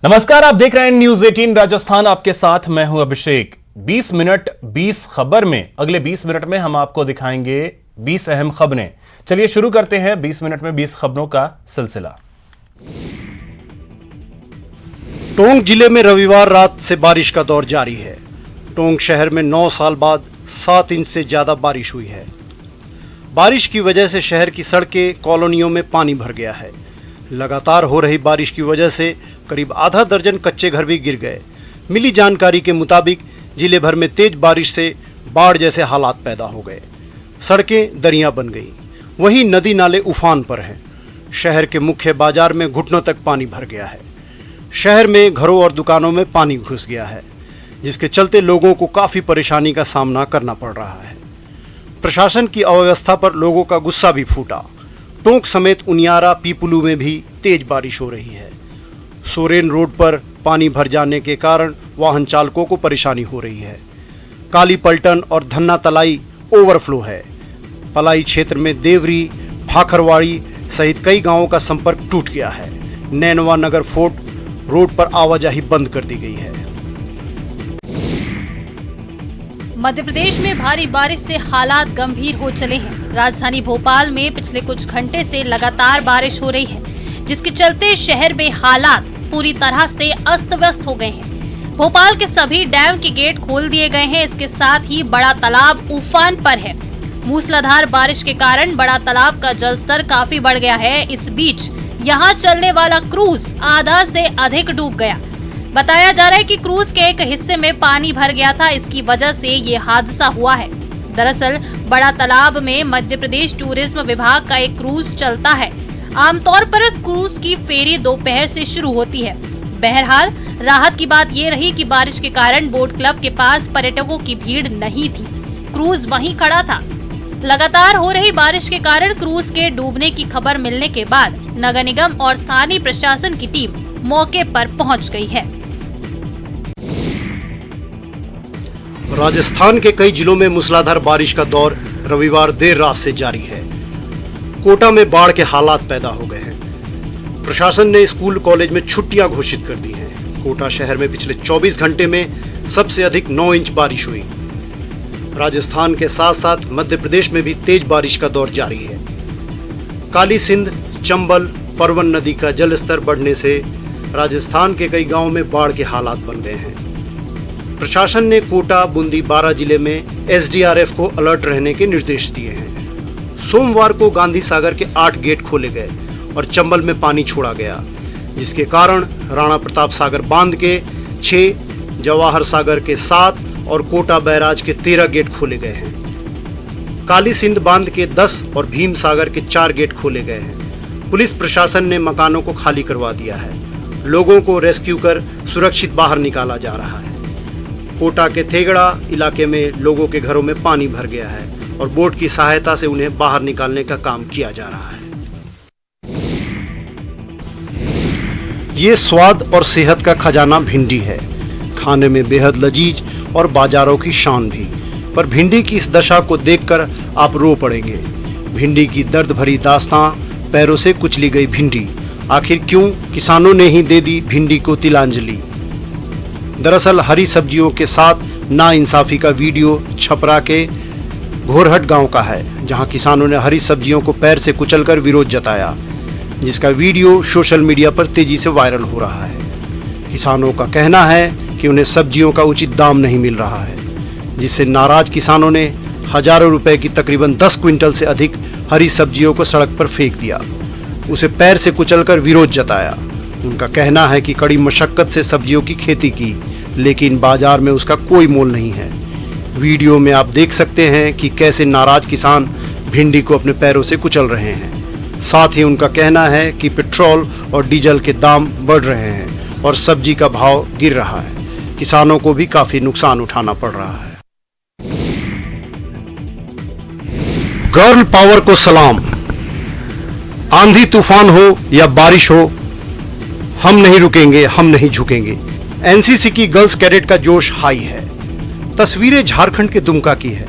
नमस्कार, आप देख रहे हैं न्यूज 18 राजस्थान। आपके साथ मैं हूं अभिषेक। 20 मिनट 20 खबर में अगले 20 मिनट में हम आपको दिखाएंगे 20 अहम खबरें। चलिए शुरू करते हैं 20 मिनट में 20 खबरों का सिलसिला। टोंक जिले में रविवार रात से बारिश का दौर जारी है। टोंक शहर में 9 साल बाद 7 इंच से ज्यादा बारिश हुई है। बारिश की वजह से शहर की सड़कें, कॉलोनियों में पानी भर गया है। लगातार हो रही बारिश की वजह से करीब आधा दर्जन कच्चे घर भी गिर गए। मिली जानकारी के मुताबिक जिले भर में तेज बारिश से बाढ़ जैसे हालात पैदा हो गए। सड़कें दरिया बन गई, वहीं नदी नाले उफान पर हैं। शहर के मुख्य बाजार में घुटनों तक पानी भर गया है। शहर में घरों और दुकानों में पानी घुस गया है, जिसके चलते लोगों को काफ़ी परेशानी का सामना करना पड़ रहा है। प्रशासन की अव्यवस्था पर लोगों का गुस्सा भी फूटा। टोंक समेत उनियारा, पीपुलू में भी तेज बारिश हो रही है। सोरेन रोड पर पानी भर जाने के कारण वाहन चालकों को परेशानी हो रही है। काली पलटन और धन्ना तलाई ओवरफ्लो है। पलाई क्षेत्र में देवरी, भाखरवाड़ी सहित कई गांवों का संपर्क टूट गया है। नैनवा नगर फोर्ट रोड पर आवाजाही बंद कर दी गई है। मध्य प्रदेश में भारी बारिश से हालात गंभीर हो चले हैं। राजधानी भोपाल में पिछले कुछ घंटे से लगातार बारिश हो रही है, जिसके चलते शहर में हालात पूरी तरह से अस्त व्यस्त हो गए हैं। भोपाल के सभी डैम के गेट खोल दिए गए हैं। इसके साथ ही बड़ा तालाब उफान पर है। मूसलाधार बारिश के कारण बड़ा तालाब का जलस्तर काफी बढ़ गया है। इस बीच यहाँ चलने वाला क्रूज आधा से अधिक डूब गया। बताया जा रहा है कि क्रूज के एक हिस्से में पानी भर गया था, इसकी वजह से ये हादसा हुआ है। दरअसल बड़ा तालाब में मध्य प्रदेश टूरिज्म विभाग का एक क्रूज चलता है। आमतौर पर क्रूज की फेरी दोपहर से शुरू होती है। बहरहाल राहत की बात ये रही कि बारिश के कारण बोट क्लब के पास पर्यटकों की भीड़ नहीं थी। क्रूज वहीं खड़ा था। लगातार हो रही बारिश के कारण क्रूज के डूबने की खबर मिलने के बाद नगर निगम और स्थानीय प्रशासन की टीम मौके पर पहुंच गई है। राजस्थान के कई जिलों में मूसलाधार बारिश का दौर रविवार देर रात से जारी है। कोटा में बाढ़ के हालात पैदा हो गए हैं। प्रशासन ने स्कूल कॉलेज में छुट्टियां घोषित कर दी हैं। कोटा शहर में पिछले 24 घंटे में सबसे अधिक 9 इंच बारिश हुई। राजस्थान के साथ साथ मध्य प्रदेश में भी तेज बारिश का दौर जारी है। काली सिंध, चंबल, परवन नदी का जलस्तर बढ़ने से राजस्थान के कई गांवों में बाढ़ के हालात बन गए हैं। प्रशासन ने कोटा, बूंदी, बारां जिले में एसडीआरएफ को अलर्ट रहने के निर्देश दिए हैं। सोमवार को गांधी सागर के 8 गेट खोले गए और चंबल में पानी छोड़ा गया, जिसके कारण राणा प्रताप सागर बांध के 6, जवाहर सागर के 7 और कोटा बैराज के 13 गेट खोले गए हैं। काली सिंध बांध के 10 और भीम सागर के 4 गेट खोले गए हैं। पुलिस प्रशासन ने मकानों को खाली करवा दिया है। लोगों को रेस्क्यू कर सुरक्षित बाहर निकाला जा रहा है। कोटा के थेगड़ा इलाके में लोगों के घरों में पानी भर गया है और बोट की सहायता से उन्हें बाहर निकालने का काम किया जा रहा है। ये स्वाद और सेहत का खजाना भिंडी है। खाने में बेहद लजीज और बाजारों की शान भी। पर भिंडी की इस दशा को देखकर आप रो पड़ेंगे। भिंडी की दर्द भरी दास्तां, पैरों से कुचली गई भिंडी। आखिर क्यों किसानों ने ही दे दी भिंडी को तिलांजलि। दरअसल हरी सब्जियों के साथ नाइंसाफी का वीडियो छपरा के घोरहट गांव का है, जहां किसानों ने हरी सब्जियों को पैर से कुचलकर विरोध जताया, जिसका वीडियो सोशल मीडिया पर तेजी से वायरल हो रहा है। किसानों का कहना है कि उन्हें सब्जियों का उचित दाम नहीं मिल रहा है, जिससे नाराज किसानों ने हजारों रुपए की तकरीबन 10 क्विंटल से अधिक हरी सब्जियों को सड़क पर फेंक दिया। उसे पैर से कुचलकर विरोध जताया। उनका कहना है कि कड़ी मशक्कत से सब्जियों की खेती की, लेकिन बाजार में उसका कोई मोल नहीं है। वीडियो में आप देख सकते हैं कि कैसे नाराज किसान भिंडी को अपने पैरों से कुचल रहे हैं। साथ ही उनका कहना है कि पेट्रोल और डीजल के दाम बढ़ रहे हैं और सब्जी का भाव गिर रहा है। किसानों को भी काफी नुकसान उठाना पड़ रहा है। गर्ल पावर को सलाम। आंधी तूफान हो या बारिश हो, हम नहीं रुकेंगे, हम नहीं झुकेंगे। एनसीसी की गर्ल्स कैडेट का जोश हाई है। तस्वीरें झारखंड के दुमका की है।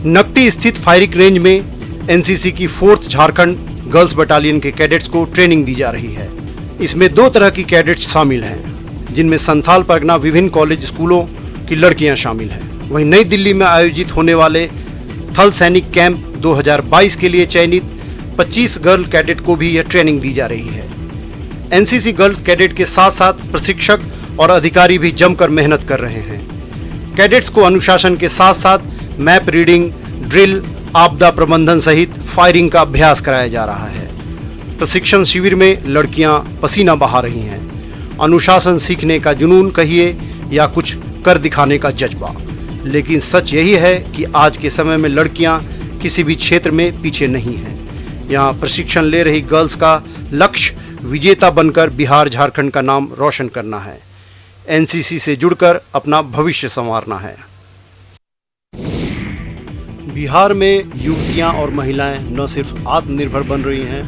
नकटी स्थित फायरिंग रेंज में एनसीसी की 4th झारखंड गर्ल्स बटालियन के कैडेट्स को ट्रेनिंग दी जा रही है। इसमें 2 तरह की कैडेट्स शामिल हैं, जिनमें संथाल परगना विभिन्न कॉलेज स्कूलों की लड़कियां शामिल हैं। वहीं नई दिल्ली में आयोजित होने वाले थल सैनिक कैंप 2022 के लिए चयनित 25 गर्ल कैडेट को भी यह ट्रेनिंग दी जा रही है। एनसीसी गर्ल्स कैडेट के साथ साथ प्रशिक्षक और अधिकारी भी जमकर मेहनत कर रहे हैं। कैडेट्स को अनुशासन के साथ साथ मैप रीडिंग, ड्रिल, आपदा प्रबंधन सहित फायरिंग का अभ्यास कराया जा रहा है। प्रशिक्षण शिविर में लड़कियां पसीना बहा रही हैं। अनुशासन सीखने का जुनून कहिए या कुछ कर दिखाने का जज्बा, लेकिन सच यही है कि आज के समय में लड़कियां किसी भी क्षेत्र में पीछे नहीं हैं। यहाँ प्रशिक्षण ले रही गर्ल्स का लक्ष्य विजेता बनकर बिहार झारखंड का नाम रोशन करना है, एनसीसी से जुड़कर अपना भविष्य संवारना है। बिहार में युवतियां और महिलाएं न सिर्फ आत्मनिर्भर बन रही हैं,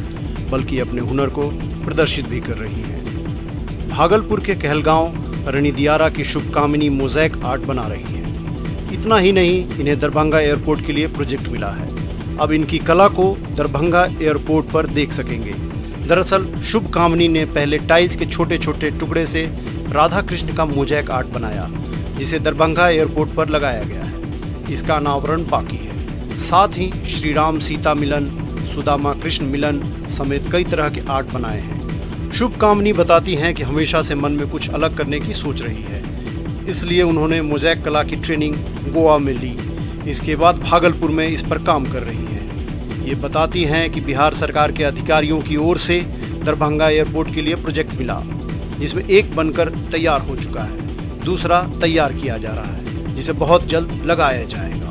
बल्कि अपने हुनर को प्रदर्शित भी कर रही हैं। भागलपुर के कहलगांव रणिदियारा की शुभकामिनी मोज़ैक आर्ट बना रही हैं। इतना ही नहीं, इन्हें दरभंगा एयरपोर्ट के लिए प्रोजेक्ट मिला है। अब इनकी कला को दरभंगा एयरपोर्ट पर देख सकेंगे। दरअसल शुभकामिनी ने पहले टाइल्स के छोटे छोटे टुकड़े से राधा कृष्ण का मोज़ैक आर्ट बनाया, जिसे दरभंगा एयरपोर्ट पर लगाया गया है। इसका अनावरण बाकी है। साथ ही श्री राम सीता मिलन, सुदामा कृष्ण मिलन समेत कई तरह के आर्ट बनाए हैं। शुभकामिनी बताती हैं कि हमेशा से मन में कुछ अलग करने की सोच रही है, इसलिए उन्होंने मोज़ैक कला की ट्रेनिंग गोवा में ली। इसके बाद भागलपुर में इस पर काम कर रही हैं। ये बताती हैं कि बिहार सरकार के अधिकारियों की ओर से दरभंगा एयरपोर्ट के लिए प्रोजेक्ट मिला, जिसमें एक बनकर तैयार हो चुका है, दूसरा तैयार किया जा रहा है, जिसे बहुत जल्द लगाया जाएगा।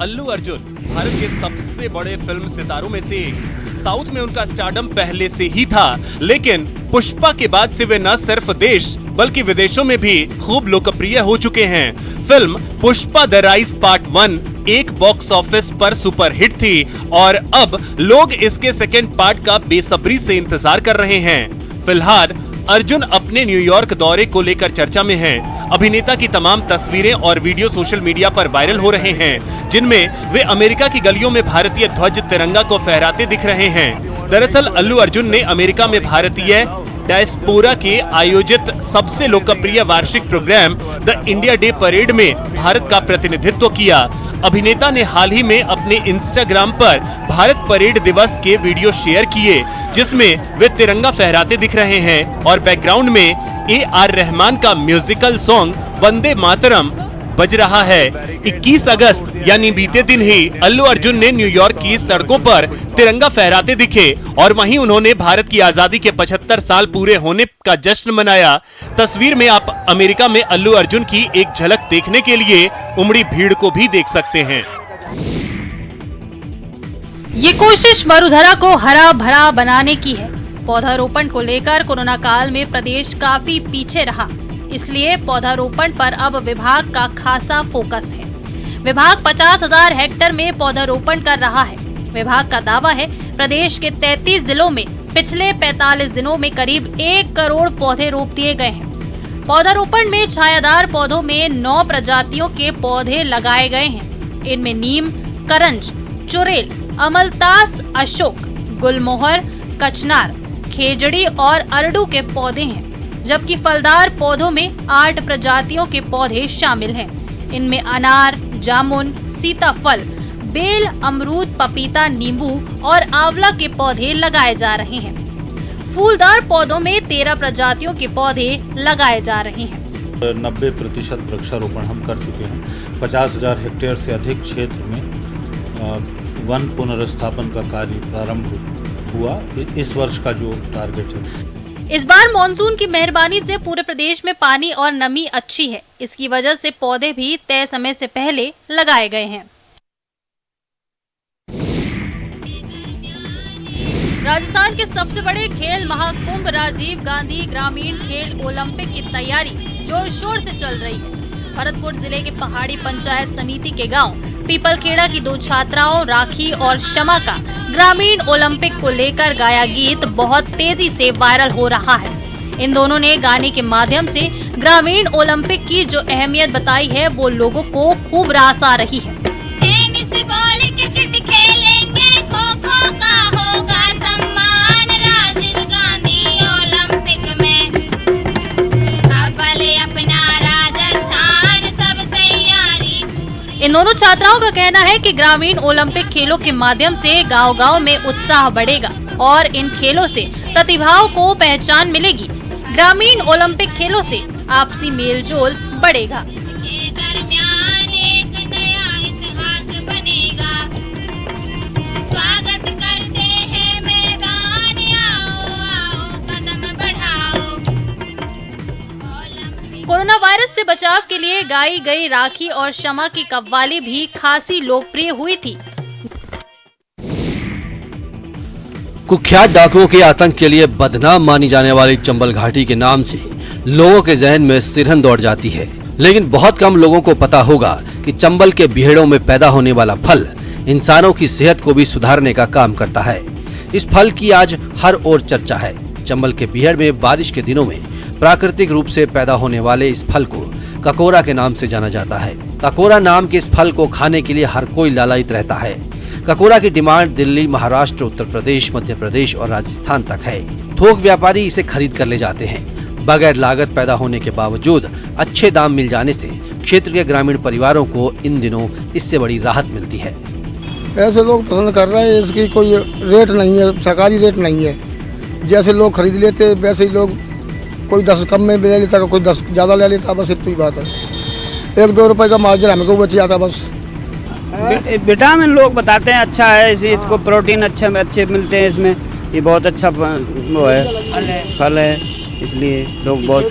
अल्लू अर्जुन भारत के सबसे बड़े फिल्म सितारों में से एक। साउथ में उनका स्टारडम पहले से ही था, लेकिन पुष्पा के बाद से वे न सिर्फ देश बल्कि विदेशों में भी खूब लोकप्रिय हो चुके हैं। Film Pushpa the rise part 1 एक बॉक्स ऑफिस पर सुपर हिट थी और अब लोग इसके सेकेंड पार्ट का बेसब्री से इंतजार कर रहे हैं। फिलहाल अर्जुन अपने न्यूयॉर्क दौरे को लेकर चर्चा में हैं। अभिनेता की तमाम तस्वीरें और वीडियो सोशल मीडिया पर वायरल हो रहे हैं, जिनमें वे अमेरिका की गलियों में भारतीय ध्वज तिरंगा को फहराते दिख रहे हैं। दरअसल अल्लू अर्जुन ने अमेरिका में भारतीय डायस्पोरा के आयोजित सबसे लोकप्रिय वार्षिक program the India Day parade में भारत का प्रतिनिधित्व किया। अभिनेता ने हाल ही में अपने इंस्टाग्राम पर भारत परेड दिवस के वीडियो शेयर किए, जिसमें वे तिरंगा फहराते दिख रहे हैं और बैकग्राउंड में AR रहमान का म्यूजिकल सॉन्ग वंदे मातरम बज रहा है। 21 अगस्त यानी बीते दिन ही अल्लू अर्जुन ने न्यूयॉर्क की सड़कों पर तिरंगा फहराते दिखे और वहीं उन्होंने भारत की आजादी के 75 साल पूरे होने का जश्न मनाया। तस्वीर में आप अमेरिका में अल्लू अर्जुन की एक झलक देखने के लिए उमड़ी भीड़ को भी देख सकते हैं। ये कोशिश मरुधरा को हरा भरा बनाने की है। पौधारोपण को लेकर कोरोना काल में प्रदेश काफी पीछे रहा, इसलिए पौधारोपण पर अब विभाग का खासा फोकस है। विभाग 50,000 हेक्टेयर में पौधारोपण कर रहा है। विभाग का दावा है प्रदेश के 33 जिलों में पिछले 45 दिनों में करीब 1 करोड़ पौधे रोप दिए गए हैं। पौधारोपण में छायादार पौधों में 9 प्रजातियों के पौधे लगाए गए हैं। इनमें नीम, करंज, चुड़ैल, अमलतास, अशोक, गुलमोहर, कचनार, खेजड़ी और अरडू के पौधे हैं, जबकि फलदार पौधों में 8 प्रजातियों के पौधे शामिल हैं। इनमें अनार, जामुन, सीताफल, बेल, अमरूद, पपीता, नींबू और आंवला के पौधे लगाए जा रहे हैं। फूलदार पौधों में 13 प्रजातियों के पौधे लगाए जा रहे हैं। 90% वृक्षारोपण हम कर चुके हैं। 50,000 हेक्टेयर से अधिक क्षेत्र में वन पुनर्स्थापन का कार्य प्रारंभ हुआ। इस वर्ष का जो टारगेट है, इस बार मॉनसून की मेहरबानी से पूरे प्रदेश में पानी और नमी अच्छी है। इसकी वजह से पौधे भी तय समय से पहले लगाए गए हैं। राजस्थान के सबसे बड़े खेल महाकुंभ राजीव गांधी ग्रामीण खेल ओलंपिक की तैयारी जोर शोर से चल रही है। भरतपुर जिले के पहाड़ी पंचायत समिति के गांव पीपलखेड़ा की 2 छात्राओं राखी और शमा का ग्रामीण ओलंपिक को लेकर गाया गीत बहुत तेजी से वायरल हो रहा है। इन दोनों ने गाने के माध्यम से ग्रामीण ओलंपिक की जो अहमियत बताई है, वो लोगों को खूब रास आ रही है। टेनिस बॉल क्रिकेट खेलेंगे, खो खो का होगा सम्मान, राजीव इन दोनों छात्राओं का कहना है कि ग्रामीण ओलंपिक खेलों के माध्यम से गांव-गांव में उत्साह बढ़ेगा और इन खेलों से प्रतिभाओं को पहचान मिलेगी। ग्रामीण ओलंपिक खेलों से आपसी मेलजोल बढ़ेगा। कोरोना वायरस से बचाव के लिए गाई गई राखी और क्षमा की कव्वाली भी खासी लोकप्रिय हुई थी। कुख्यात डाकुओं के आतंक के लिए बदनाम मानी जाने वाली चंबल घाटी के नाम से लोगों के जहन में सिरहन दौड़ जाती है, लेकिन बहुत कम लोगों को पता होगा कि चंबल के बीहड़ों में पैदा होने वाला फल इंसानों की सेहत को भी सुधारने का काम करता है। इस फल की आज हर ओर चर्चा है। चंबल के बीहड़ में बारिश के दिनों में प्राकृतिक रूप से पैदा होने वाले इस फल को ककोरा के नाम से जाना जाता है। ककोरा नाम के इस फल को खाने के लिए हर कोई लालायित रहता है। ककोरा की डिमांड दिल्ली, महाराष्ट्र, उत्तर प्रदेश, मध्य प्रदेश और राजस्थान तक है। थोक व्यापारी इसे खरीद कर ले जाते हैं। बगैर लागत पैदा होने के बावजूद अच्छे दाम मिल जाने से क्षेत्र के ग्रामीण परिवारों को इन दिनों इससे बड़ी राहत मिलती है। ऐसे लोग पसंद कर रहे हैं, इसकी कोई रेट नहीं है, सरकारी रेट नहीं है। जैसे लोग खरीद लेते वैसे ही लोग, कोई 10 कम में ले लेता, कोई 10 ज़्यादा ले लेता, बस इतनी बात है। 1-2 रुपए का मार्जिन हमको बच जाता बस। विटामिन लोग बताते हैं अच्छा है, इसको प्रोटीन अच्छे मिलते हैं इसमें। ये बहुत अच्छा वो है, फल है, इसलिए लोग बहुत।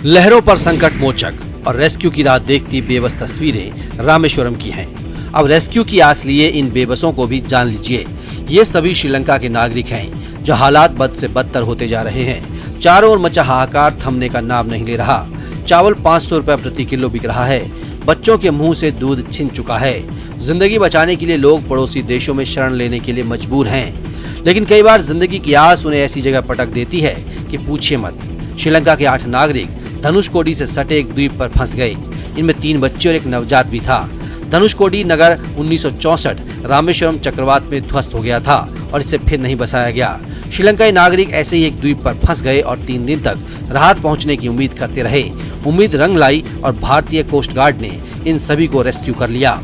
लहरों पर संकट मोचक और रेस्क्यू की राह देखती बेबस तस्वीरें रामेश्वरम की हैं। अब रेस्क्यू की आस लिए इन बेबसों को भी जान लीजिए। ये सभी श्रीलंका के नागरिक हैं जो हालात बद से बदतर होते जा रहे हैं। चारों ओर मचा हाहाकार थमने का नाम नहीं ले रहा। चावल 500 रुपए प्रति किलो बिक रहा है। बच्चों के मुंह से दूध छिन चुका है। जिंदगी बचाने के लिए लोग पड़ोसी देशों में शरण लेने के लिए मजबूर हैं, लेकिन कई बार जिंदगी की आस उन्हें ऐसी जगह पटक देती है कि पूछिए मत। श्रीलंका के 8 नागरिक धनुषकोडी से सटे एक द्वीप पर फंस गए। इनमें 3 बच्चे और एक नवजात भी था। धनुषकोडी नगर 1964 रामेश्वरम चक्रवात में ध्वस्त हो गया था और इसे फिर नहीं बसाया गया। श्रीलंकाई नागरिक ऐसे ही एक द्वीप पर फंस गए और 3 दिन तक राहत पहुंचने की उम्मीद करते रहे। उम्मीद रंग लाई और भारतीय कोस्ट गार्ड ने इन सभी को रेस्क्यू कर लिया।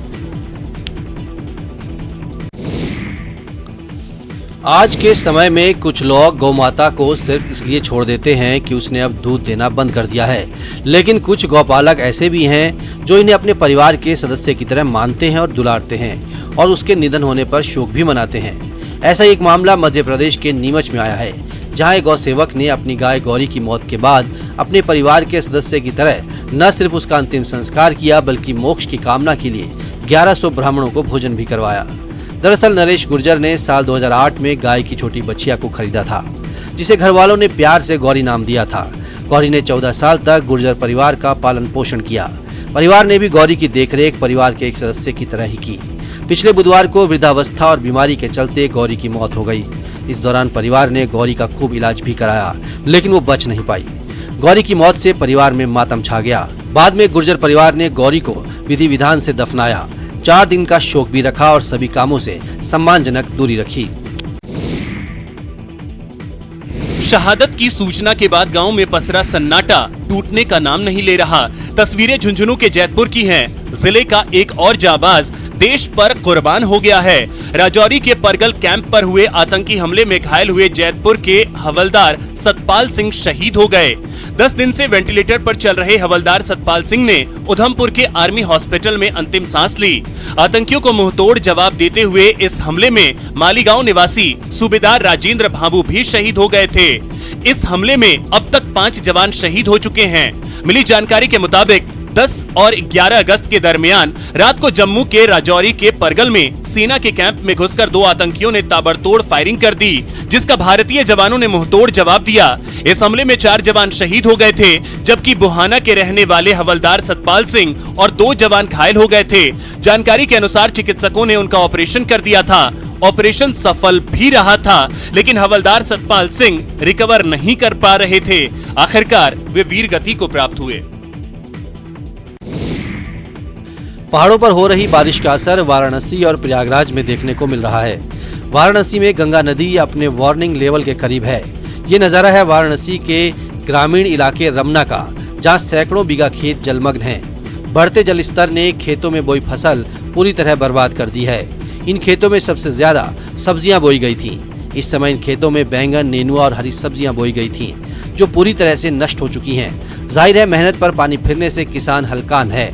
आज के समय में कुछ लोग गौ माता को सिर्फ इसलिए छोड़ देते हैं कि उसने अब दूध देना बंद कर दिया है, लेकिन कुछ गौपालक ऐसे भी हैं जो इन्हें अपने परिवार के सदस्य की तरह मानते हैं और दुलारते हैं और उसके निधन होने पर शोक भी मनाते हैं। ऐसा एक मामला मध्य प्रदेश के नीमच में आया है, जहां एक गौ सेवक ने अपनी गाय गौरी की मौत के बाद अपने परिवार के सदस्य की तरह न सिर्फ उसका अंतिम संस्कार किया, बल्कि मोक्ष की कामना के लिए 1100 ब्राह्मणों को भोजन भी करवाया। दरअसल नरेश गुर्जर ने साल 2008 में गाय की छोटी बच्चिया को खरीदा था, जिसे घर वालों ने प्यार से गौरी नाम दिया था। गौरी ने 14 साल तक गुर्जर परिवार का पालन पोषण किया। परिवार ने भी गौरी की देखरेख परिवार के एक सदस्य की तरह ही की। पिछले बुधवार को वृद्धावस्था और बीमारी के चलते गौरी की मौत हो गई। इस दौरान परिवार ने गौरी का खूब इलाज भी कराया, लेकिन वो बच नहीं पाई। गौरी की मौत से परिवार में मातम छा गया। बाद में गुर्जर परिवार ने गौरी को विधि विधान से दफनाया। 4 दिन का शोक भी रखा और सभी कामों से सम्मानजनक दूरी रखी। शहादत की सूचना के बाद गांव में पसरा सन्नाटा टूटने का नाम नहीं ले रहा। तस्वीरें झुंझुनू के जैतपुर की हैं। जिले का एक और जाबाज देश पर कुर्बान हो गया है। राजौरी के परगल कैंप पर हुए आतंकी हमले में घायल हुए जैतपुर के हवलदार सतपाल सिंह शहीद हो गए। 10 दिन से वेंटिलेटर पर चल रहे हवलदार सतपाल सिंह ने उधमपुर के आर्मी हॉस्पिटल में अंतिम सांस ली। आतंकियों को मुंहतोड़ जवाब देते हुए इस हमले में मालीगांव निवासी सूबेदार राजेंद्र भाबू भी शहीद हो गए थे। इस हमले में अब तक 5 जवान शहीद हो चुके हैं। मिली जानकारी के मुताबिक 10 और 11 अगस्त के दरमियान रात को जम्मू के राजौरी के परगल में सेना के कैंप में घुसकर 2 आतंकियों ने ताबड़तोड़ फायरिंग कर दी, जिसका भारतीय जवानों ने मुंहतोड़ जवाब दिया। इस हमले में 4 जवान शहीद हो गए थे, जबकि बुहाना के रहने वाले हवलदार सतपाल सिंह और 2 जवान घायल हो गए थे। जानकारी के अनुसार चिकित्सकों ने उनका ऑपरेशन कर दिया था। ऑपरेशन सफल भी रहा था, लेकिन हवलदार सतपाल सिंह रिकवर नहीं कर पा रहे थे। आखिरकार वे वीर गति को प्राप्त हुए। पहाड़ों पर हो रही बारिश का असर वाराणसी और प्रयागराज में देखने को मिल रहा है। वाराणसी में गंगा नदी अपने वार्निंग लेवल के करीब है। ये नजारा है वाराणसी के ग्रामीण इलाके रमना का, जहां सैकड़ों बीघा खेत जलमग्न हैं। बढ़ते जल स्तर ने खेतों में बोई फसल पूरी तरह बर्बाद कर दी है। इन खेतों में सबसे ज्यादा सब्जियां बोई गई थीं। इस समय इन खेतों में बैंगन, नेनुआ और हरी सब्जियां बोई गई थीं, जो पूरी तरह से नष्ट हो चुकी हैं। जाहिर है मेहनत पर पानी फिरने से किसान हलकान है।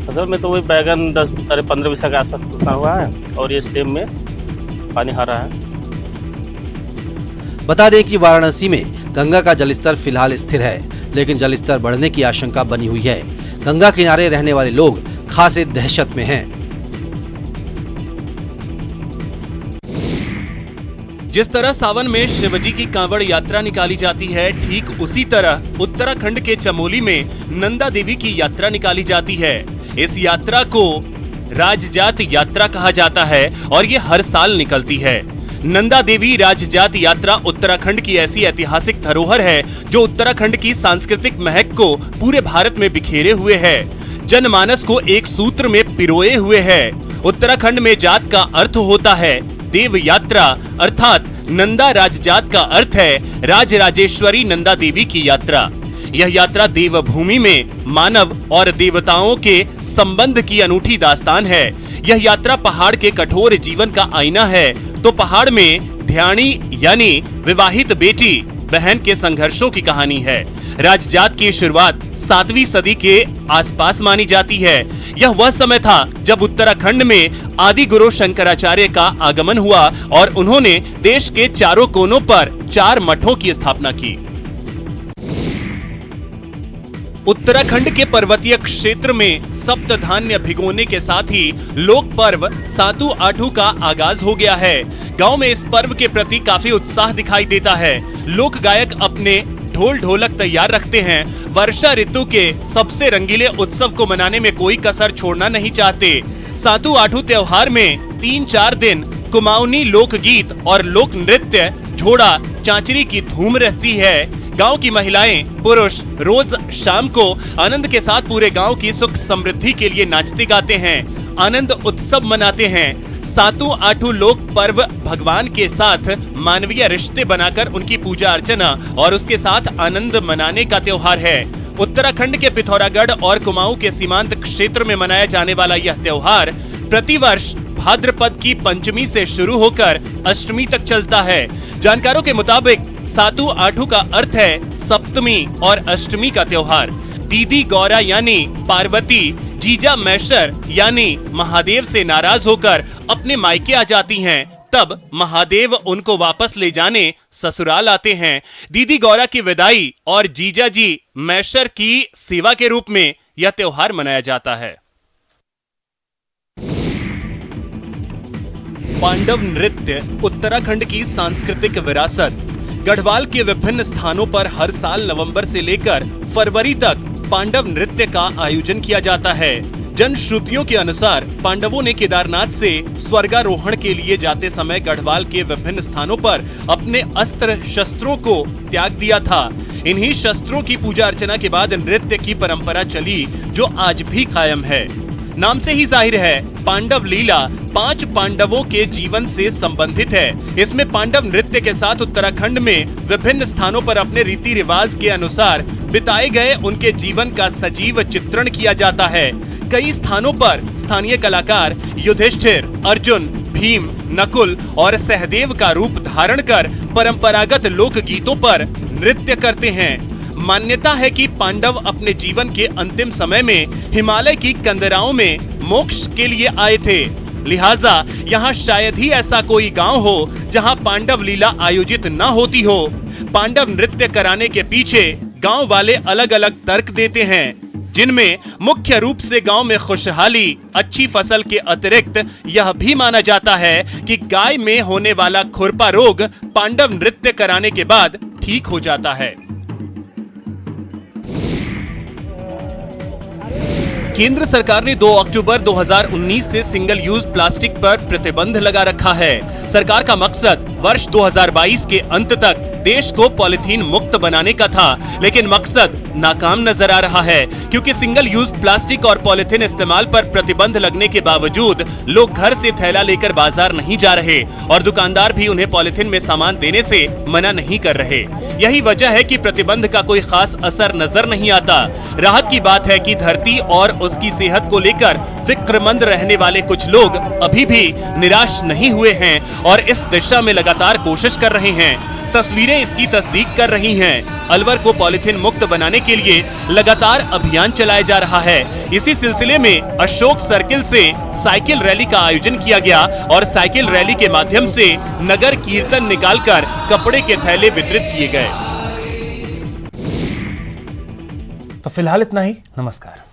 फसल में तो वही बैगन 10-15 बीसा के आसपास उतना हुआ है और ये सेम में पानी आ रहा है। बता दें कि वाराणसी में गंगा का जलस्तर फिलहाल स्थिर है, लेकिन जलस्तर बढ़ने की आशंका बनी हुई है। गंगा किनारे रहने वाले लोग खासे दहशत में हैं। जिस तरह सावन में शिवजी की कांवड़ यात्रा निकाली जाती है, ठीक उसी तरह उत्तराखंड के चमोली में नंदा देवी की यात्रा निकाली जाती है। इस यात्रा को राजजात यात्रा कहा जाता है और ये हर साल निकलती है। नंदा देवी राजजात यात्रा उत्तराखंड की ऐसी ऐतिहासिक धरोहर है जो उत्तराखंड की सांस्कृतिक महक को पूरे भारत में बिखेरे हुए है, जनमानस को एक सूत्र में पिरोए हुए है। उत्तराखंड में जात का अर्थ होता है देव यात्रा, अर्थात नंदा राजजात का अर्थ है राजराजेश्वरी नंदा देवी की यात्रा। यह यात्रा देवभूमि में मानव और देवताओं के संबंध की अनूठी दास्तान है। यह यात्रा पहाड़ के कठोर जीवन का आईना है तो पहाड़ में ध्यानी यानी विवाहित बेटी बहन के संघर्षों की कहानी है। राजजात की शुरुआत 7वीं सदी के आसपास मानी जाती है। यह वह समय था जब उत्तराखंड में आदि गुरु शंकराचार्य का आगमन हुआ और उन्होंने देश के चारों कोनों पर 4 मठों की स्थापना की। उत्तराखंड के पर्वतीय क्षेत्र में सप्त धान्य भिगोने के साथ ही लोक पर्व सातु आठू का आगाज हो गया है। गांव में इस पर्व के प्रति काफी उत्साह दिखाई देता है। लोक गायक अपने ढोल ढोलक तैयार रखते हैं। वर्षा ऋतु के सबसे रंगीले उत्सव को मनाने में कोई कसर छोड़ना नहीं चाहते। सातु आठू त्योहार में 3-4 दिन कुमाऊनी लोकगीत और लोक नृत्य, झोड़ा, चांचरी की धूम रहती है। गांव की महिलाएं, पुरुष रोज शाम को आनंद के साथ पूरे गांव की सुख समृद्धि के लिए नाचते गाते हैं, आनंद उत्सव मनाते हैं। सातु आठू लोक पर्व भगवान के साथ मानवीय रिश्ते बनाकर उनकी पूजा अर्चना और उसके साथ आनंद मनाने का त्योहार है। उत्तराखंड के पिथौरागढ़ और कुमाऊं के सीमांत क्षेत्र में मनाया जाने वाला यह त्योहार प्रतिवर्ष भाद्रपद की पंचमी से शुरू होकर अष्टमी तक चलता है। जानकारों के मुताबिक सातु आठू का अर्थ है सप्तमी और अष्टमी का त्योहार। दीदी गौरा यानी पार्वती जीजा मैशर यानी महादेव से नाराज होकर अपने मायके आ जाती हैं। तब महादेव उनको वापस ले जाने ससुराल आते हैं। दीदी गौरा की विदाई और जीजा जी मैशर की सेवा के रूप में यह त्योहार मनाया जाता है। पांडव नृत्य उत्तराखंड की सांस्कृतिक विरासत। गढ़वाल के विभिन्न स्थानों पर हर साल नवंबर से लेकर फरवरी तक पांडव नृत्य का आयोजन किया जाता है। जनश्रुतियों के अनुसार पांडवों ने केदारनाथ से स्वर्गारोहण के लिए जाते समय गढ़वाल के विभिन्न स्थानों पर अपने अस्त्र शस्त्रों को त्याग दिया था। इन्हीं शस्त्रों की पूजा अर्चना के बाद नृत्य की परंपरा चली जो आज भी कायम है। नाम से ही जाहिर है पांडव लीला 5 पांडवों के जीवन से संबंधित है। इसमें पांडव नृत्य के साथ उत्तराखंड में विभिन्न स्थानों पर अपने रीति रिवाज के अनुसार बिताए गए उनके जीवन का सजीव चित्रण किया जाता है। कई स्थानों पर स्थानीय कलाकार युधिष्ठिर, अर्जुन, भीम, नकुल और सहदेव का रूप धारण कर परंपरागत लोक गीतों पर नृत्य करते हैं। मान्यता है कि पांडव अपने जीवन के अंतिम समय में हिमालय की कंदराओं में मोक्ष के लिए आए थे। लिहाजा यहाँ शायद ही ऐसा कोई गांव हो जहां पांडव लीला आयोजित न होती हो। पांडव नृत्य कराने के पीछे गांव वाले अलग अलग तर्क देते हैं, जिनमें मुख्य रूप से गांव में खुशहाली, अच्छी फसल के अतिरिक्त यह भी माना जाता है कि गाय में होने वाला खुरपा रोग पांडव नृत्य कराने के बाद ठीक हो जाता है। केंद्र सरकार ने 2 अक्टूबर 2019 से सिंगल यूज प्लास्टिक पर प्रतिबंध लगा रखा है। सरकार का मकसद वर्ष 2022 के अंत तक देश को पॉलिथीन मुक्त बनाने का था, लेकिन मकसद नाकाम नजर आ रहा है क्योंकि सिंगल यूज प्लास्टिक और पॉलिथीन इस्तेमाल पर प्रतिबंध लगने के बावजूद लोग घर से थैला लेकर बाजार नहीं जा रहे और दुकानदार भी उन्हें पॉलिथीन में सामान देने से मना नहीं कर रहे। यही वजह है कि प्रतिबंध का कोई खास असर नजर नहीं आता। राहत की बात है कि धरती और उसकी सेहत को लेकर फिक्रमंद रहने वाले कुछ लोग अभी भी निराश नहीं हुए हैं और इस दिशा में लगातार कोशिश कर रहे हैं। तस्वीरें इसकी तस्दीक कर रही हैं। अलवर को पॉलिथीन मुक्त बनाने के लिए लगातार अभियान चलाया जा रहा है। इसी सिलसिले में अशोक सर्किल से साइकिल रैली का आयोजन किया गया और साइकिल रैली के माध्यम से नगर कीर्तन निकालकर कपड़े के थैले वितरित किए गए। तो फिलहाल इतना ही। नमस्कार।